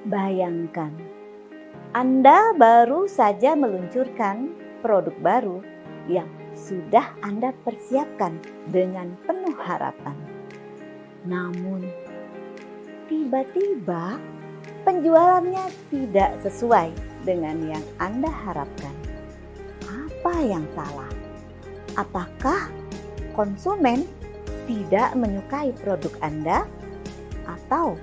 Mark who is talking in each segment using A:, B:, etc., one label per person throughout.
A: Bayangkan, Anda baru saja meluncurkan produk baru yang sudah Anda persiapkan dengan penuh harapan. Namun, tiba-tiba penjualannya tidak sesuai dengan yang Anda harapkan. Apa yang salah? Apakah konsumen tidak menyukai produk Anda? Atau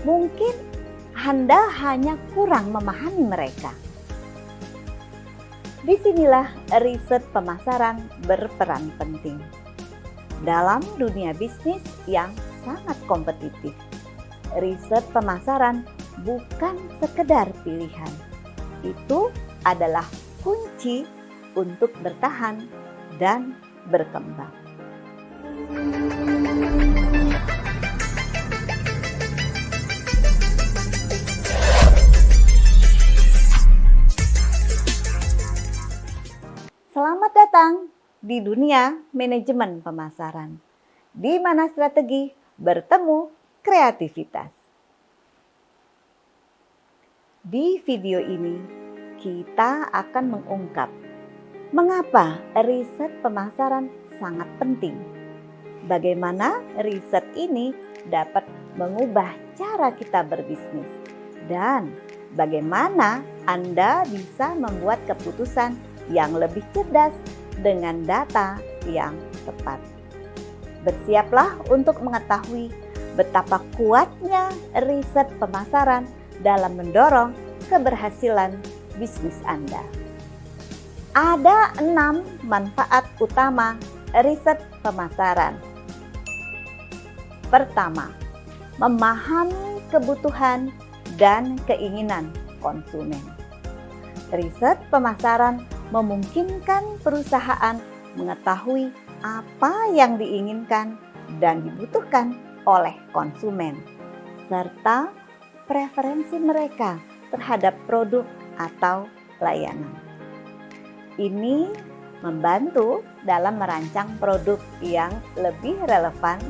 A: mungkin Anda hanya kurang memahami mereka? Disinilah riset pemasaran berperan penting dalam dunia bisnis yang sangat kompetitif. Riset pemasaran bukan sekedar pilihan. Itu adalah kunci untuk bertahan dan berkembang. Selamat datang di dunia manajemen pemasaran, di mana strategi bertemu kreativitas. Di video ini, kita akan mengungkap mengapa riset pemasaran sangat penting, bagaimana riset ini dapat mengubah cara kita berbisnis, dan bagaimana Anda bisa membuat keputusan yang lebih cerdas dengan data yang tepat. Bersiaplah untuk mengetahui betapa kuatnya riset pemasaran dalam mendorong keberhasilan bisnis Anda. Ada 6 manfaat utama riset pemasaran. Pertama, memahami kebutuhan dan keinginan konsumen. Riset pemasaran memungkinkan perusahaan mengetahui apa yang diinginkan dan dibutuhkan oleh konsumen, serta preferensi mereka terhadap produk atau layanan. Ini membantu dalam merancang produk yang lebih relevan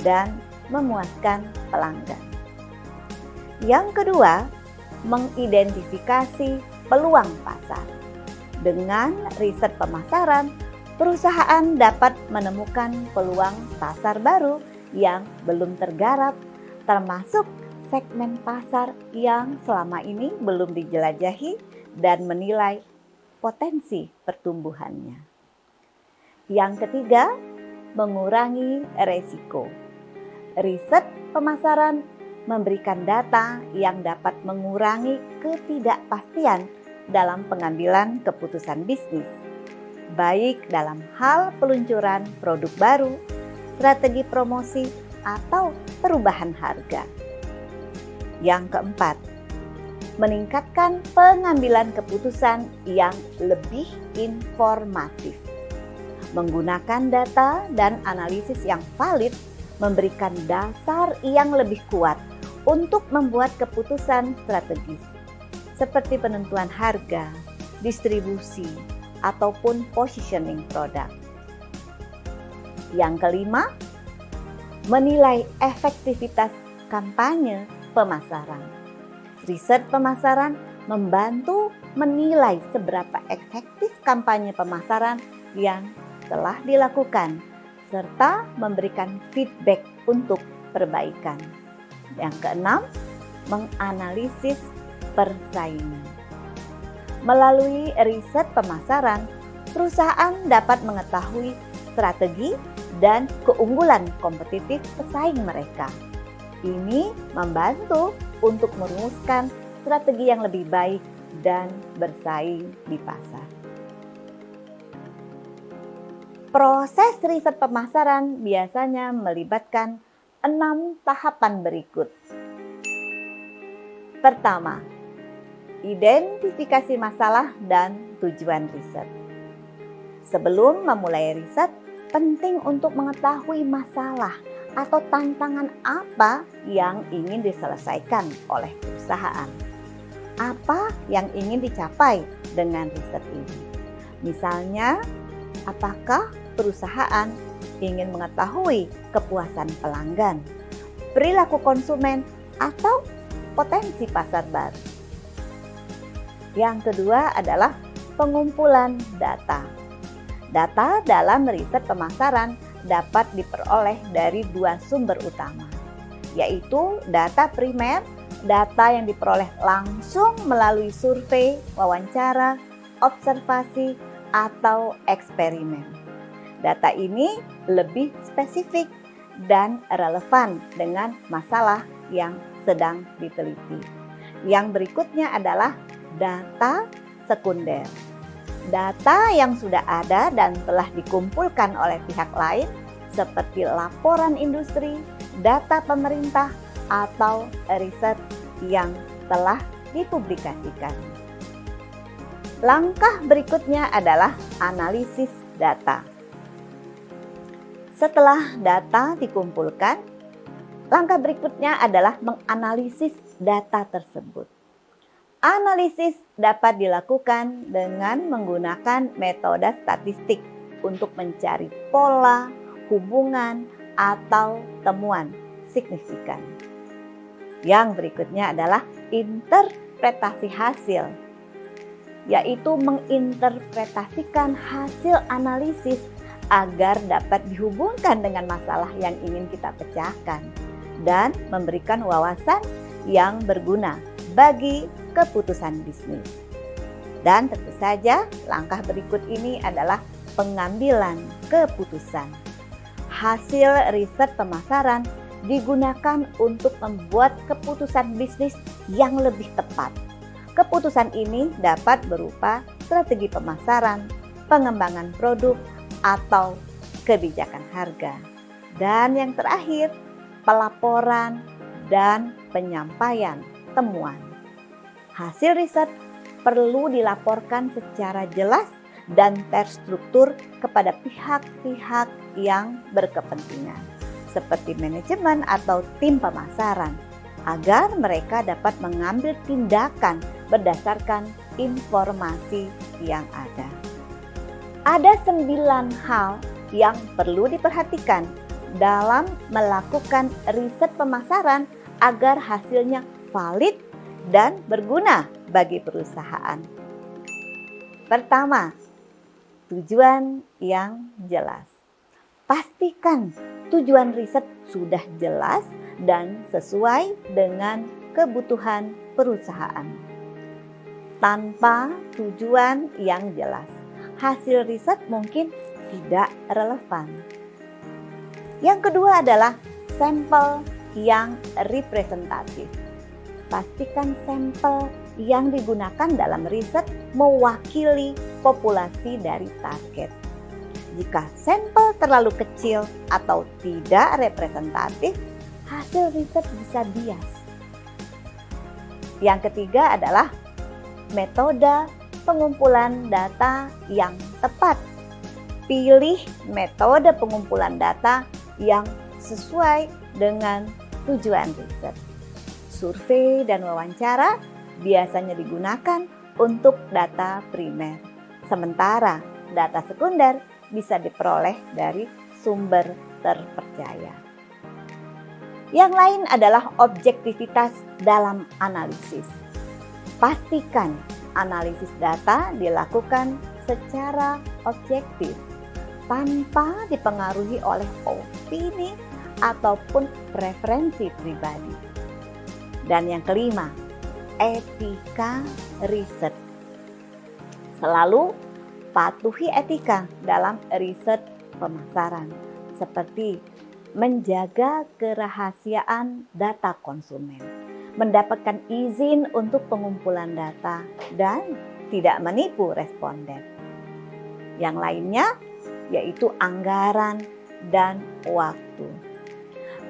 A: dan memuaskan pelanggan. Yang kedua, mengidentifikasi peluang pasar. Dengan riset pemasaran, perusahaan dapat menemukan peluang pasar baru yang belum tergarap, termasuk segmen pasar yang selama ini belum dijelajahi dan menilai potensi pertumbuhannya. Yang ketiga, mengurangi resiko. Riset pemasaran memberikan data yang dapat mengurangi ketidakpastian dalam pengambilan keputusan bisnis, baik dalam hal peluncuran produk baru, strategi promosi, atau perubahan harga. Yang keempat, meningkatkan pengambilan keputusan yang lebih informatif. Menggunakan data dan analisis yang valid memberikan dasar yang lebih kuat untuk membuat keputusan strategis, seperti penentuan harga, distribusi, ataupun positioning produk. Yang kelima, menilai efektivitas kampanye pemasaran. Riset pemasaran membantu menilai seberapa efektif kampanye pemasaran yang telah dilakukan, serta memberikan feedback untuk perbaikan. Yang keenam, menganalisis persaingan. Melalui riset pemasaran, perusahaan dapat mengetahui strategi dan keunggulan kompetitif pesaing mereka. Ini membantu untuk merumuskan strategi yang lebih baik dan bersaing di pasar. Proses riset pemasaran biasanya melibatkan 6 tahapan berikut. Pertama, identifikasi masalah dan tujuan riset. Sebelum memulai riset, penting untuk mengetahui masalah atau tantangan apa yang ingin diselesaikan oleh perusahaan. Apa yang ingin dicapai dengan riset ini? Misalnya, apakah perusahaan ingin mengetahui kepuasan pelanggan, perilaku konsumen, atau potensi pasar baru. Yang kedua adalah pengumpulan data. Data dalam riset pemasaran dapat diperoleh dari dua sumber utama, yaitu data primer, data yang diperoleh langsung melalui survei, wawancara, observasi, atau eksperimen. Data ini lebih spesifik dan relevan dengan masalah yang sedang diteliti. Yang berikutnya adalah data sekunder. Data yang sudah ada dan telah dikumpulkan oleh pihak lain seperti laporan industri, data pemerintah, atau riset yang telah dipublikasikan. Langkah berikutnya adalah analisis data. Setelah data dikumpulkan, langkah berikutnya adalah menganalisis data tersebut. Analisis dapat dilakukan dengan menggunakan metode statistik untuk mencari pola, hubungan, atau temuan signifikan. Yang berikutnya adalah interpretasi hasil, yaitu menginterpretasikan hasil analisis agar dapat dihubungkan dengan masalah yang ingin kita pecahkan dan memberikan wawasan yang berguna bagi keputusan bisnis. Dan tentu saja langkah berikut ini adalah pengambilan keputusan. Hasil riset pemasaran digunakan untuk membuat keputusan bisnis yang lebih tepat. Keputusan ini dapat berupa strategi pemasaran, pengembangan produk, atau kebijakan harga. Dan yang terakhir, pelaporan dan penyampaian temuan. Hasil riset perlu dilaporkan secara jelas dan terstruktur kepada pihak-pihak yang berkepentingan, seperti manajemen atau tim pemasaran, agar mereka dapat mengambil tindakan berdasarkan informasi yang ada. Ada 9 hal yang perlu diperhatikan dalam melakukan riset pemasaran agar hasilnya valid dan berguna bagi perusahaan. Pertama, tujuan yang jelas. Pastikan tujuan riset sudah jelas dan sesuai dengan kebutuhan perusahaan. Tanpa tujuan yang jelas, hasil riset mungkin tidak relevan. Yang kedua adalah sampel yang representatif. Pastikan sampel yang digunakan dalam riset mewakili populasi dari target. Jika sampel terlalu kecil atau tidak representatif, hasil riset bisa bias. Yang ketiga adalah metode pengumpulan data yang tepat. Pilih metode pengumpulan data yang sesuai dengan tujuan riset. Survei dan wawancara biasanya digunakan untuk data primer, sementara data sekunder bisa diperoleh dari sumber terpercaya. Yang lain adalah objektivitas dalam analisis. Pastikan analisis data dilakukan secara objektif, tanpa dipengaruhi oleh opini ataupun preferensi pribadi. Dan yang kelima, etika riset. Selalu patuhi etika dalam riset pemasaran, seperti menjaga kerahasiaan data konsumen, mendapatkan izin untuk pengumpulan data, dan tidak menipu responden. Yang lainnya yaitu anggaran dan waktu.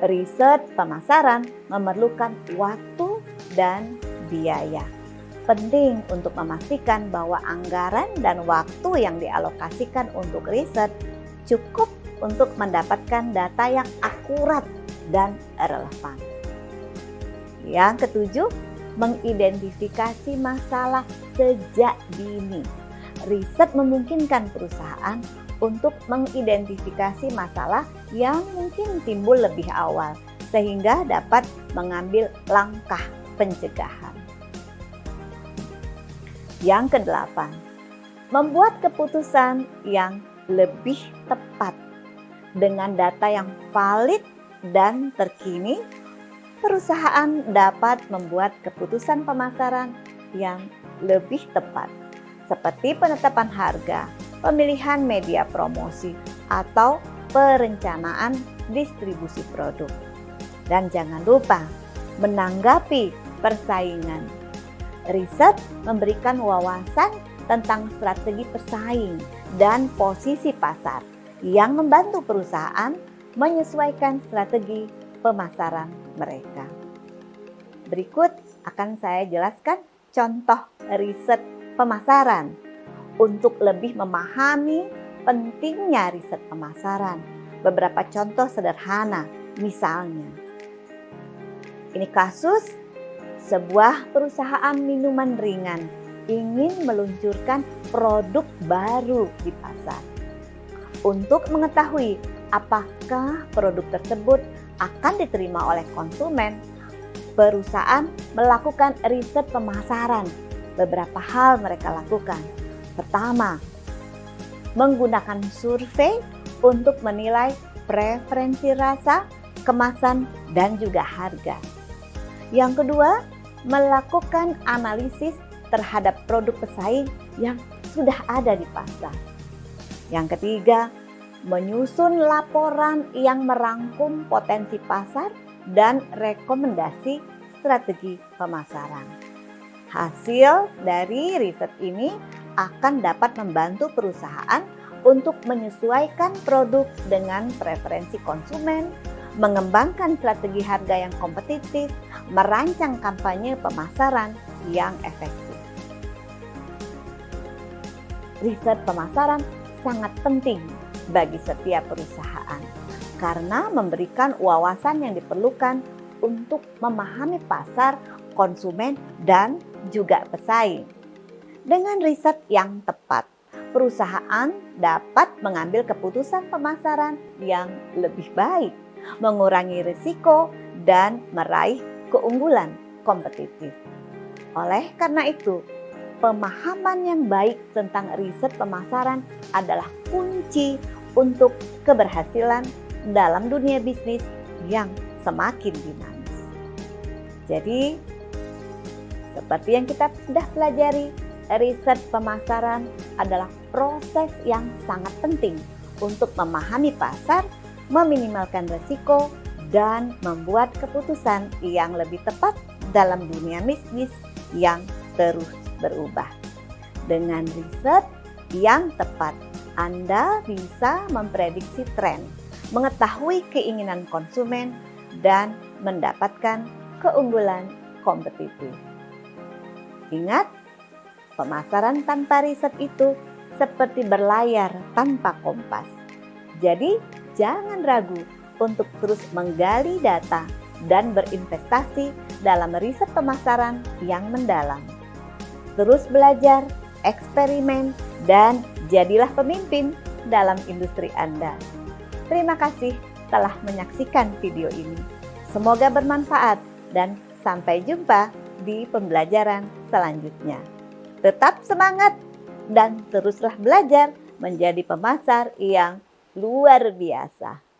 A: Riset pemasaran memerlukan waktu dan biaya. Penting untuk memastikan bahwa anggaran dan waktu yang dialokasikan untuk riset cukup untuk mendapatkan data yang akurat dan relevan. Yang ketujuh, mengidentifikasi masalah sejak dini. Riset memungkinkan perusahaan untuk mengidentifikasi masalah yang mungkin timbul lebih awal, sehingga dapat mengambil langkah pencegahan. Yang kedelapan, membuat keputusan yang lebih tepat. Dengan data yang valid dan terkini, perusahaan dapat membuat keputusan pemasaran yang lebih tepat, seperti penetapan harga, pemilihan media promosi, atau perencanaan distribusi produk. Dan jangan lupa menanggapi persaingan. Riset memberikan wawasan tentang strategi pesaing dan posisi pasar yang membantu perusahaan menyesuaikan strategi pemasaran mereka. Berikut akan saya jelaskan contoh riset pemasaran untuk lebih memahami pentingnya riset pemasaran. Beberapa contoh sederhana, misalnya, ini kasus sebuah perusahaan minuman ringan ingin meluncurkan produk baru di pasar. Untuk mengetahui apakah produk tersebut akan diterima oleh konsumen, perusahaan melakukan riset pemasaran. Beberapa hal mereka lakukan. Pertama, menggunakan survei untuk menilai preferensi rasa, kemasan, dan juga harga. Yang kedua, melakukan analisis terhadap produk pesaing yang sudah ada di pasar. Yang ketiga, menyusun laporan yang merangkum potensi pasar dan rekomendasi strategi pemasaran. Hasil dari riset ini akan dapat membantu perusahaan untuk menyesuaikan produk dengan preferensi konsumen, mengembangkan strategi harga yang kompetitif, merancang kampanye pemasaran yang efektif. Riset pemasaran sangat penting bagi setiap perusahaan karena memberikan wawasan yang diperlukan untuk memahami pasar, konsumen, dan juga pesaing. Dengan riset yang tepat, perusahaan dapat mengambil keputusan pemasaran yang lebih baik, mengurangi risiko, dan meraih keunggulan kompetitif. Oleh karena itu, pemahaman yang baik tentang riset pemasaran adalah kunci untuk keberhasilan dalam dunia bisnis yang semakin dinamis. Jadi, seperti yang kita sudah pelajari, riset pemasaran adalah proses yang sangat penting untuk memahami pasar, meminimalkan risiko, dan membuat keputusan yang lebih tepat dalam dunia bisnis yang terus berubah. Dengan riset yang tepat, Anda bisa memprediksi tren, mengetahui keinginan konsumen, dan mendapatkan keunggulan kompetitif. Ingat, pemasaran tanpa riset itu seperti berlayar tanpa kompas. Jadi, jangan ragu untuk terus menggali data dan berinvestasi dalam riset pemasaran yang mendalam. Terus belajar, eksperimen, dan jadilah pemimpin dalam industri Anda. Terima kasih telah menyaksikan video ini. Semoga bermanfaat dan sampai jumpa di pembelajaran selanjutnya. Tetap semangat dan teruslah belajar menjadi pemasar yang luar biasa.